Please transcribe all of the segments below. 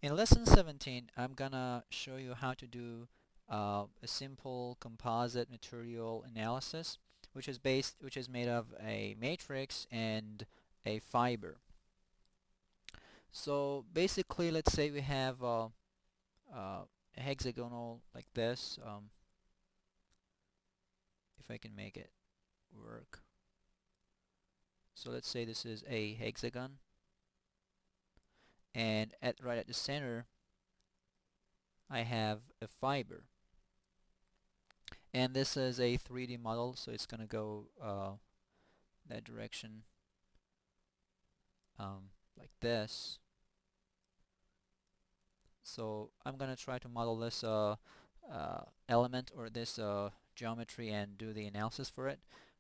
In lesson 17, I'm gonna show you how to do a simple composite material analysis, which is made of a matrix and a fiber. So basically, let's say we have a hexagonal like this. If I can make it work. So let's say this is a hexagon, and right at the center, I have a fiber. And this is a 3D model, so it's gonna go that direction like this. So I'm gonna try to model this element or this geometry and do the analysis for it.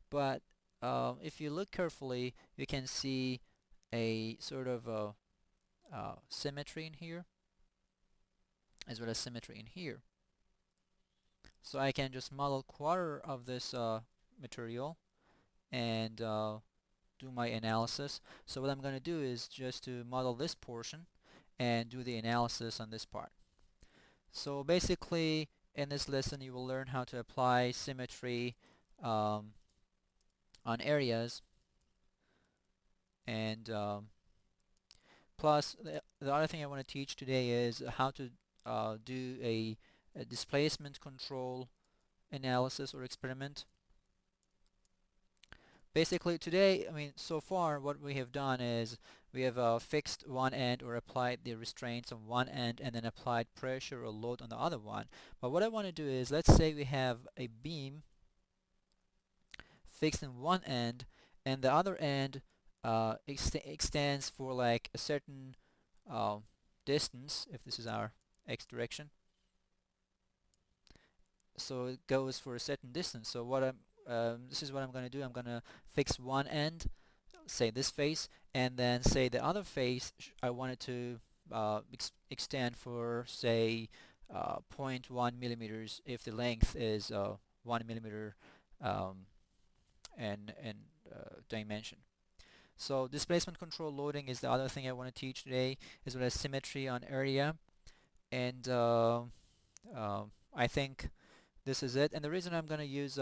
But if you look carefully, you can see a sort of symmetry in here, as well as symmetry in here. So I can just model quarter of this material and do my analysis. So what I'm going to do is just to model this portion and do the analysis on this part. So basically, in this lesson you will learn how to apply symmetry on areas, and plus the other thing I want to teach today is how to do a displacement control analysis or experiment. Basically today, I mean, so far what we have done is we have fixed one end or applied the restraints on one end and then applied pressure or load on the other one. But what I want to do is, let's say we have a beam fixed in one end and the other end extends for like a certain uh, distance, if this is our x direction. So it goes for a certain distance. So this is what I'm going to do. I'm going to fix one end, say this face, and then say the other face I want it to extend for, say, zero 0.1 millimeters if the length is 1 millimeter um, in dimension. So displacement control loading is the other thing I want to teach today, as well as symmetry on area. And I think this is it. And the reason I'm going to use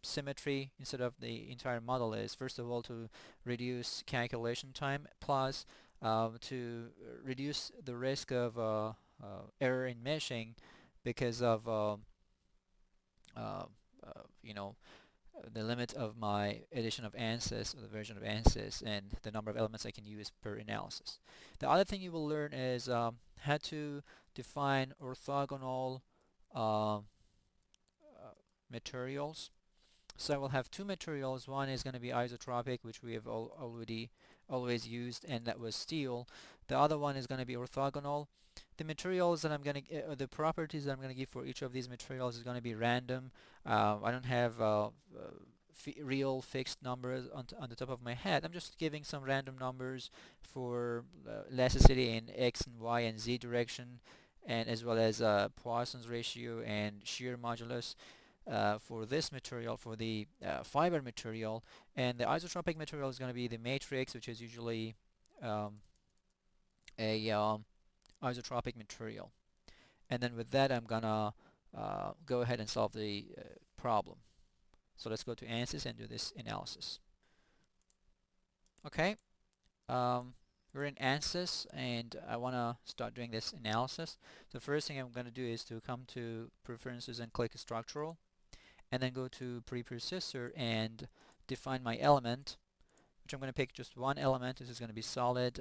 symmetry instead of the entire model is, first of all, to reduce calculation time, plus to reduce the risk of error in meshing because of uh, you know, the limit of my edition of ANSYS, or the version of ANSYS, and the number of elements I can use per analysis. The other thing you will learn is how to define orthogonal uh, materials. So I will have two materials. One is going to be isotropic, which we have already always used, and that was steel. The other one is going to be orthogonal. The materials that I'm going to, the properties that I'm going to give for each of these materials is going to be random. I don't have real fixed numbers on the top of my head. I'm just giving some random numbers for elasticity in x and y and z direction, and as well as Poisson's ratio and shear modulus for this material, for the fiber material. And the isotropic material is going to be the matrix, which is usually um, a isotropic material. And then with that, I'm gonna go ahead and solve the problem. So let's go to ANSYS and do this analysis. Okay, we're in ANSYS and I want to start doing this analysis. The first thing I'm going to do is to come to Preferences and click Structural, and then go to Preprocessor and define my element, which I'm going to pick just one element. This is going to be solid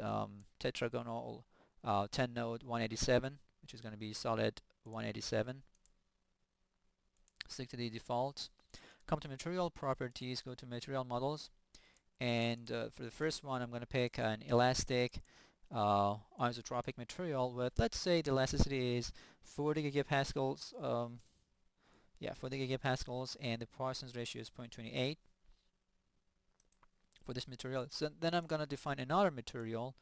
tetragonal 10 node 187, which is going to be solid 187. Stick to the default. Come to Material Properties, go to Material Models, and for the first one I'm going to pick an elastic isotropic material with, let's say the elasticity is 40 gigapascals. Yeah, 40 gigapascals, and the Poisson's ratio is 0.28 for this material. So then I'm going to define another material,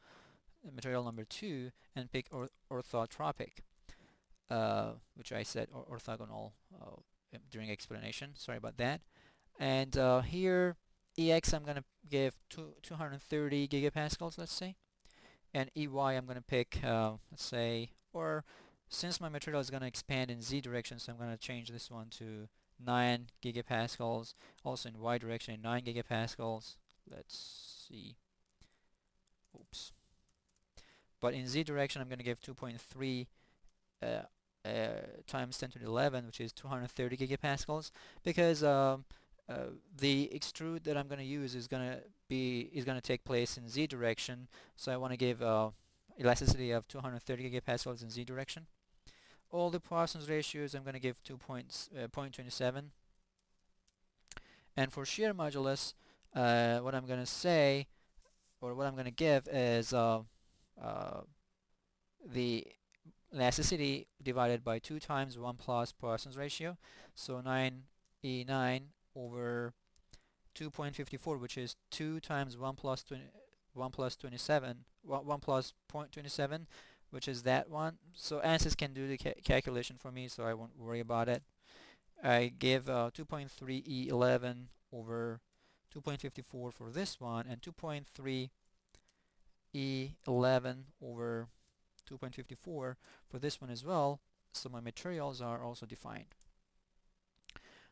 material number 2, and pick orthotropic, which I said orthogonal during explanation. Sorry about that. And here, EX I'm going to give 230 gigapascals, let's say. And EY I'm going to pick, let's say, Or since my material is going to expand in z direction, so I'm going to change this one to 9 gigapascals. Also in y direction, 9 gigapascals. Let's see. Oops. But in z direction, I'm going to give 2.3 times 10 to the 11, which is 230 gigapascals, because the extrude that I'm going to use is going to take place in z direction. So I want to give elasticity of 230 gigapascals in z direction. All the Poisson's ratios I'm going to give 0.27. And for shear modulus, what I'm going to say, or what I'm going to give is the elasticity divided by 2 times 1 plus Poisson's ratio. So 9E9 over 2.54, which is 2 times 1 plus 27, 1 plus 0.27, which is that one. So ANSYS can do the calculation for me, so I won't worry about it. I give 2.3E11 over 2.54 for this one, and 2.3E11 over 2.54 for this one as well. So my materials are also defined.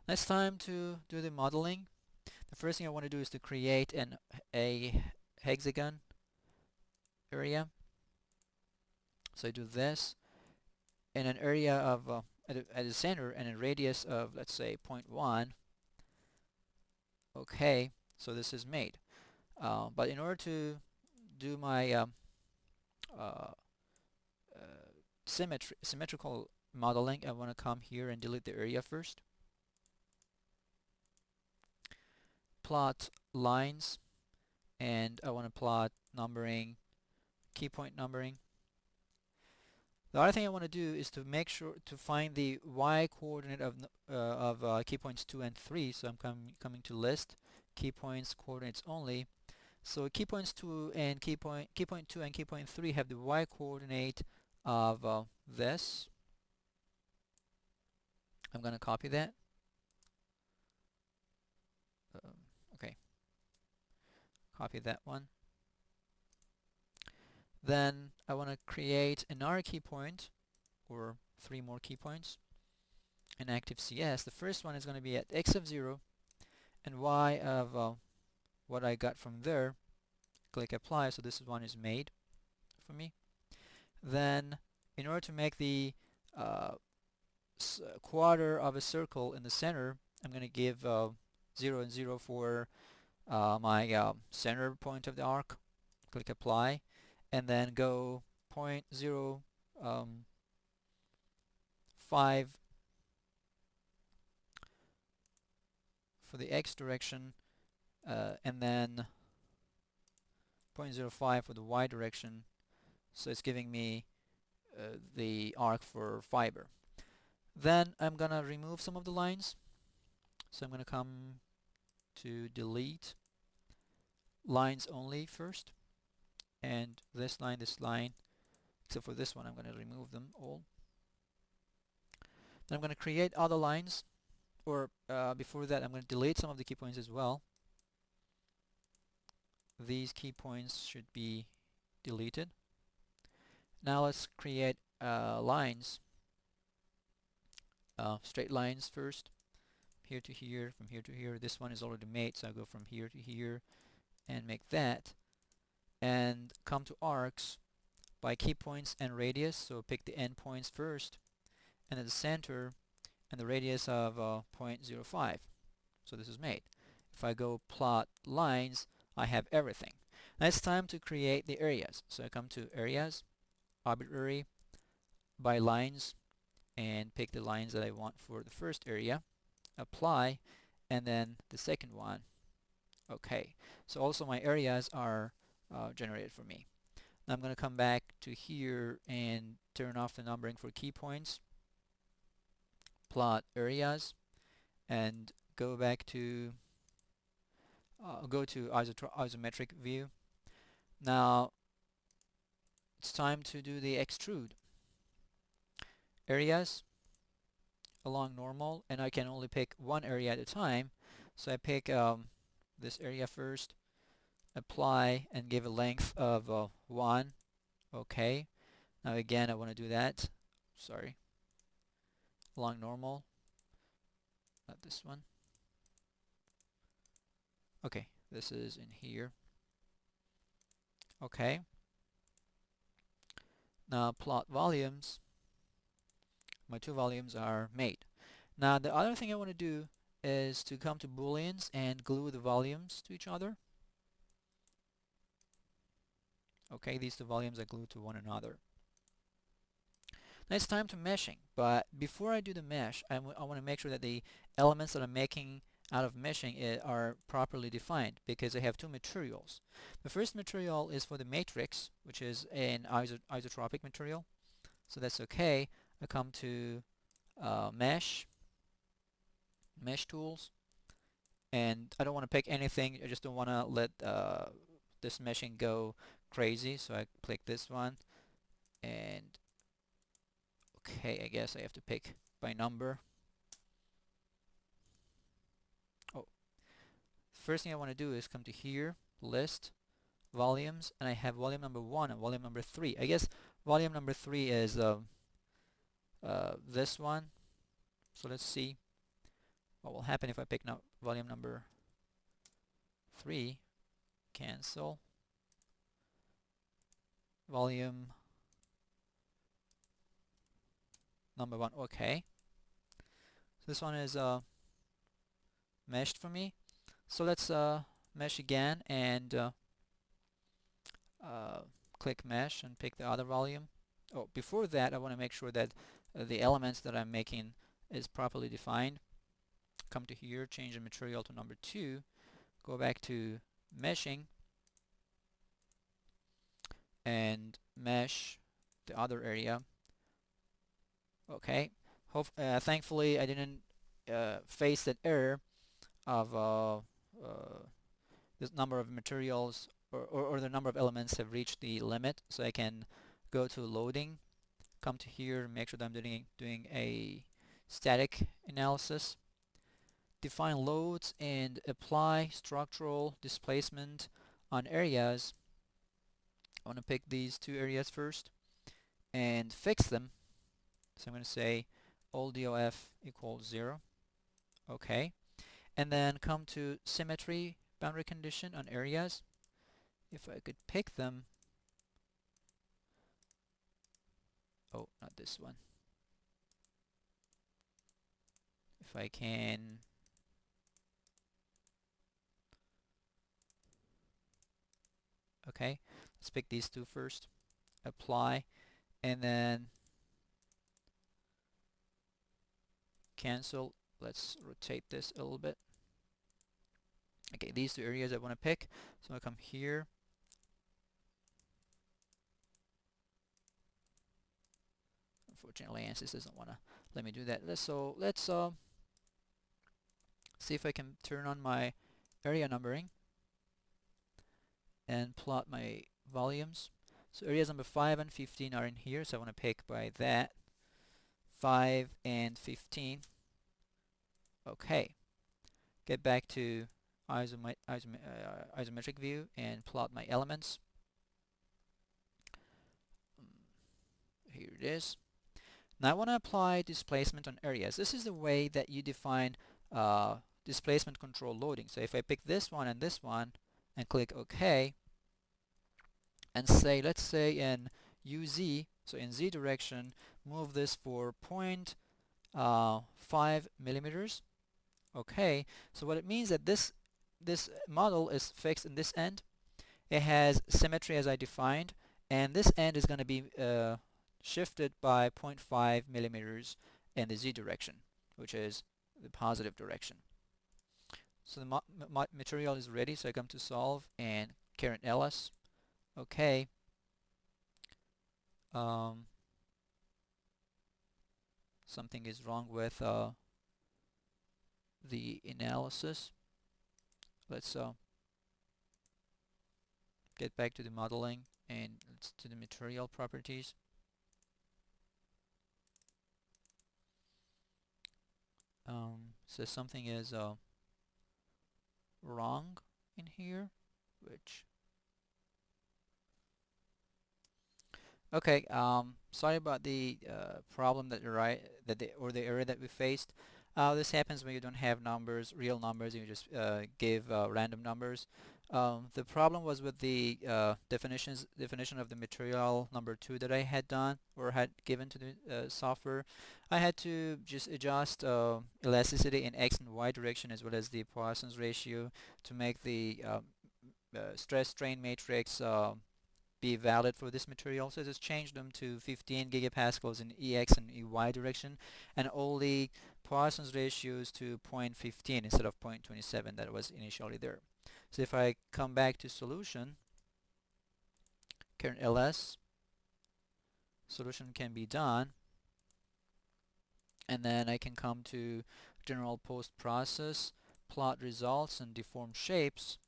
Next time to do the modeling. The first thing I want to do is to create a hexagon area. So I do this in an area of at the center and a radius of, let's say, 0.1. Okay, so this is made. But in order to do my uh, symmetrical modeling, I want to come here and delete the area first. Plot lines, and I want to plot numbering, key point numbering. The other thing I want to do is to make sure to find the y coordinate of key points 2 and 3. So I'm coming to list key points coordinates only. So key points 2 and key point 2 and key point 3 have the y coordinate of this. I'm going to copy that. Okay, copy that one. Then I want to create another key point, or 3 more key points in active CS. The first one is going to be at x of 0 and y of what I got from there. Click apply, so this one is made for me. Then in order to make the quarter of a circle in the center, I'm going to give 0 and 0 for my center point of the arc. Click apply, and then go 0.05 for the x direction, and then 0.05 for the y direction. So it's giving me the arc for fiber. Then I'm gonna remove some of the lines. So I'm gonna come to delete lines only first, and this line, except for this one, I'm gonna remove them all. Then I'm gonna create other lines, or before that I'm gonna delete some of the key points as well. These key points should be deleted. Now let's create lines, straight lines first, here to here, from here to here. This one is already made, so I go from here to here and make that, and come to arcs by key points and radius. So pick the end points first, and at the center and the radius of 0.05. So this is made. If I go plot lines, I have everything. Now it's time to create the areas. So I come to areas, arbitrary, by lines, and pick the lines that I want for the first area, apply, and then the second one. Okay, so also my areas are generated for me. Now I'm going to come back to here and turn off the numbering for key points, plot areas, and go back to isometric view. Now it's time to do the extrude. Areas along normal, and I can only pick one area at a time. So I pick this area first, apply, and give a length of 1. Okay. Now again, I want to do that. Sorry. Along normal. Not this one. Okay, this is in here. Okay. Now plot volumes. My two volumes are made. Now the other thing I want to do is to come to booleans and glue the volumes to each other. Okay, these two volumes are glued to one another. Now it's time to meshing, but before I do the mesh, I want to make sure that the elements that I'm making out of meshing are properly defined, because I have two materials. The first material is for the matrix, which is an isotropic material, so that's okay. I come to mesh tools, and I don't want to pick anything. I just don't want to let this meshing go crazy, so I click this one, and okay, I guess I have to pick by number. Oh, first thing I want to do is come to here, list, volumes, and I have volume number 1 and volume number 3. I guess volume number 3 is this one. So let's see what will happen if I pick now volume number 3. Cancel. Volume number 1. Okay. So this one is meshed for me. So let's mesh again and click mesh and pick the other volume. Oh, before that I want to make sure that the elements that I'm making is properly defined. Come to here, change the material to number 2, go back to meshing and mesh the other area. Okay, thankfully I didn't face that error of this number of materials or the number of elements have reached the limit, so I can go to loading, come to here, make sure that I'm doing a static analysis, define loads and apply structural displacement on areas. I want to pick these two areas first and fix them. So I'm going to say all DOF equals 0. Okay. And then come to symmetry boundary condition on areas. If I could pick them. Oh, not this one. If I can. Okay. Let's pick these two first. Apply. And then cancel. Let's rotate this a little bit. Okay, these two areas I want to pick. So I come here. Unfortunately, ANSYS doesn't want to let me do that. Let's see if I can turn on my area numbering and plot my volumes. So areas number 5 and 15 are in here, so I want to pick by that. 5 and 15. Okay. Get back to isometric view and plot my elements. Here it is. Now I want to apply displacement on areas. This is the way that you define displacement control loading. So if I pick this one and click OK and say, let's say in UZ, so in Z direction, move this for 0.5 millimeters. Okay, so what it means that this model is fixed in this end. It has symmetry as I defined, and this end is going to be shifted by 0.5 millimeters in the Z direction, which is the positive direction. So the material is ready, so I come to solve and current ls. Okay. Something is wrong with the analysis. Let's get back to the modeling and let's to the material properties. So something is wrong in here, which Okay, sorry about the problem that the error that we faced. This happens when you don't have numbers, real numbers, you just give random numbers. The problem was with the definition of the material number 2 that I had done or had given to the software. I had to just adjust elasticity in x and y direction as well as the Poisson's ratio to make the stress strain matrix be valid for this material. So just change them to 15 gigapascals in EX and EY direction, and all the Poisson's ratios to 0.15 instead of 0.27 that was initially there. So if I come back to solution, current LS, solution can be done, and then I can come to general post process, plot results and deform shapes.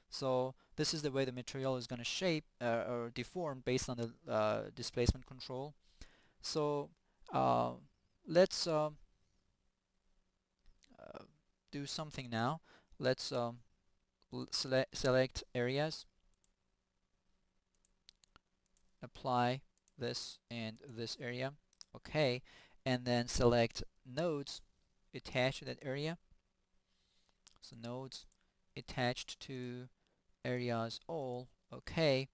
So this is the way the material is going to shape or deform based on the displacement control. So uh, let's uh, do something now. Let's select areas, apply this and this area. Okay, and then select nodes attached to that area. So nodes attached to areas all. Okay,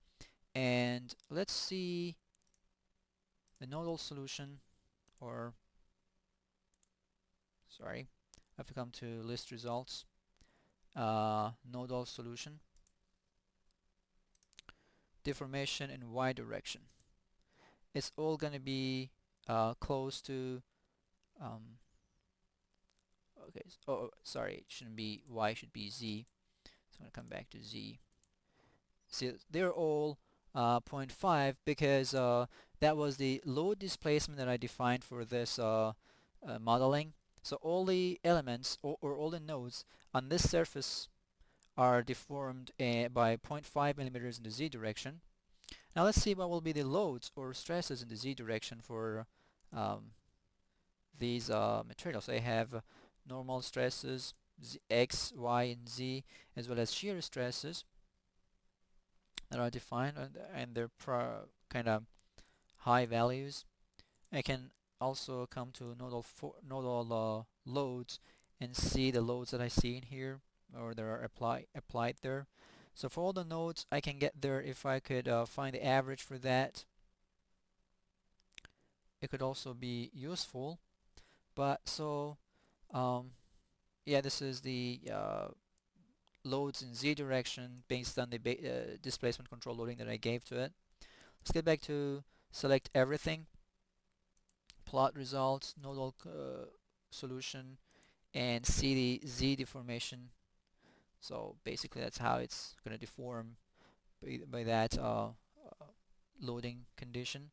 and let's see the nodal solution, or sorry, I have to come to list results, nodal solution, deformation in y direction. It's all going to be close to okay, sorry, it shouldn't be y, should be z. So I'm going to come back to z. See, they're all 0.5 because that was the load displacement that I defined for this modeling. So all the elements or all the nodes on this surface are deformed by 0.5 millimeters in the z direction. Now let's see what will be the loads or stresses in the z direction for um, these materials. I have normal stresses, x, y, and z, as well as shear stresses that are defined, and they're kind of high values. I can also come to nodal loads and see the loads that I see in here, or that are applied there. So for all the nodes I can get there if I could find the average for that. It could also be useful. But so um, yeah, this is the loads in z direction based on the displacement control loading that I gave to it. Let's get back to select everything, plot results, nodal solution, and see the z deformation. So basically that's how it's going to deform by that loading condition.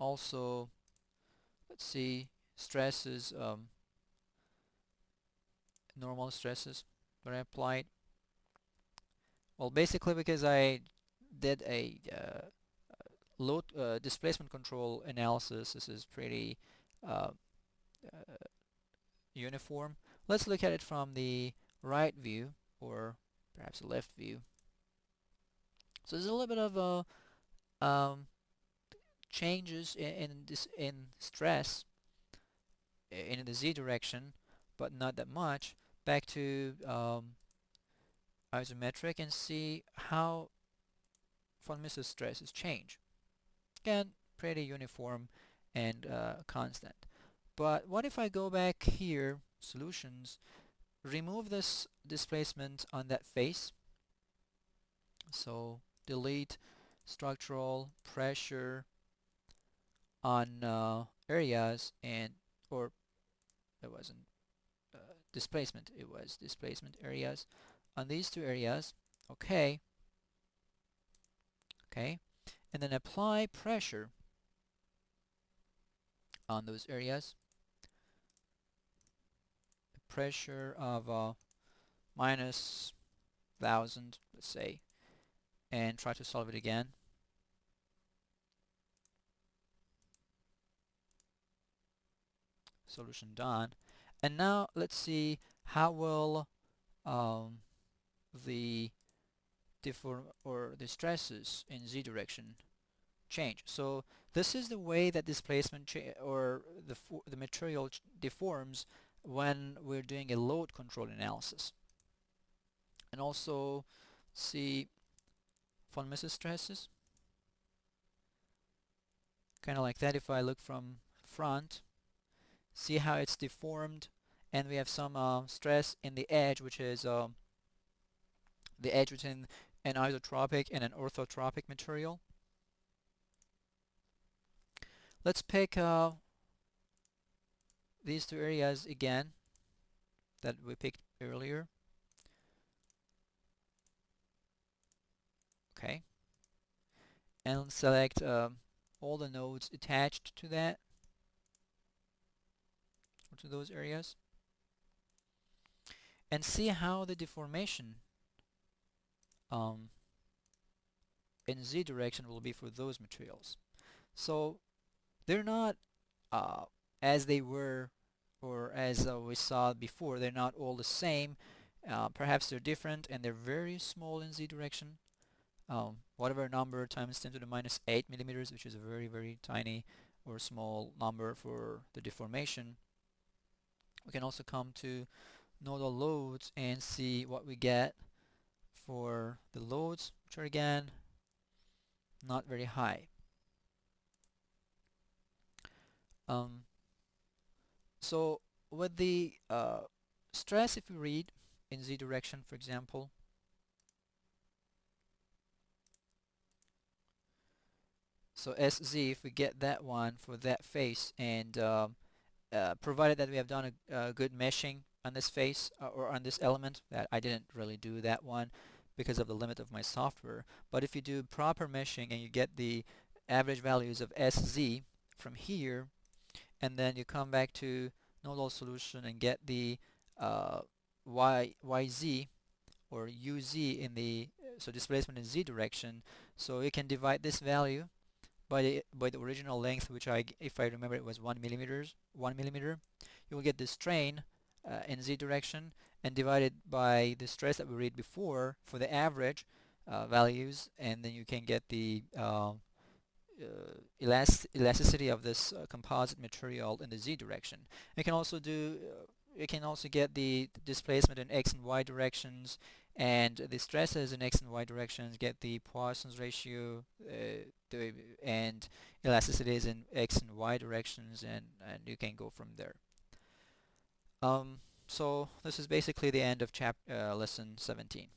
Also, let's see stresses, normal stresses that I applied. Well, basically because I did a load displacement control analysis, this is pretty uh, uh, uniform. Let's look at it from the right view, or perhaps the left view. So there's a little bit of changes in stress in the z direction, but not that much. Back to isometric and see how von Mises stresses change. Again, pretty uniform and constant. But what if I go back here, solutions, remove this displacement on that face. So delete structural pressure on areas, and or it wasn't displacement, it was displacement areas on these two areas. Okay, okay, and then apply pressure on those areas. Pressure of minus 1000, let's say, and try to solve it again. Solution done. And now let's see how will um, the deform or the stresses in z direction change. So this is the way that displacement or the material deforms when we're doing a load control analysis. And also see von Mises stresses, kind of like that. If I look from front, see how it's deformed, and we have some stress in the edge, which is the edge between an isotropic and an orthotropic material. Let's pick these two areas again that we picked earlier. Okay, and select all the nodes attached to that, or to those areas, and see how the deformation um, in z direction will be for those materials. So they're not uh, as they were, or as we saw before, they're not all the same. Perhaps they're different and they're very small in z direction. Whatever number times 10 to the minus 8 millimeters, which is a very, very tiny or small number for the deformation. We can also come to nodal loads and see what we get for the loads, which are again not very high. So with the stress, if we read in z direction, for example, so SZ, if we get that one for that face, and provided that we have done a good meshing on this face or on this element, that I didn't really do that one because of the limit of my software. But if you do proper meshing and you get the average values of SZ from here, and then you come back to nodal solution and get the YZ or UZ in the so displacement in Z direction. So you can divide this value by the original length, which if I remember it was 1 millimeter. You will get the strain in Z direction, and divided by the stress that we read before for the average values, and then you can get the elasticity of this composite material in the z direction. You can also get the displacement in x and y directions, and the stresses in x and y directions, get the Poisson's ratio and elasticities in x and y directions, and you can go from there. So this is basically the end of lesson 17.